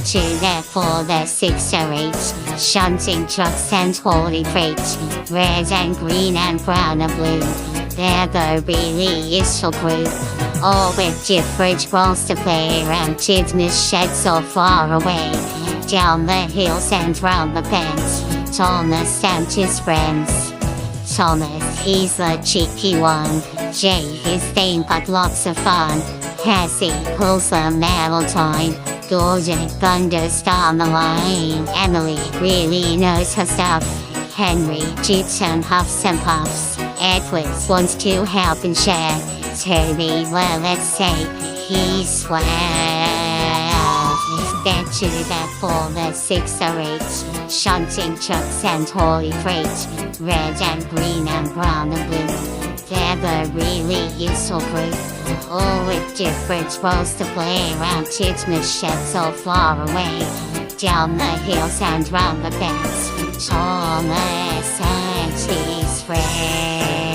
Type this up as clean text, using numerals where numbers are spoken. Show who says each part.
Speaker 1: to the 4, the 6 or 8, shunting trucks and holy freight, red and green and brown and blue. They're the really useful group, all with different roles to play around Tidmus shed so far away, down the hills and round the bends. Thomas and his friends. Thomas, he's the cheeky one. Jay is tame but lots of fun. Cassie pulls the metal toy. Gordon thunders down the line. Emily really knows her stuff. Henry jeeps and huffs and puffs. Edward wants to help and share. Toby, well, let's say he's swell. Get to the 4, the 6 or 8, shunting trucks and holy freight, red and green and brown and blue. They're the really useful group, all with different roles to play around Tidmus shed so far away, down the hills and round the bends. Thomas and his friends.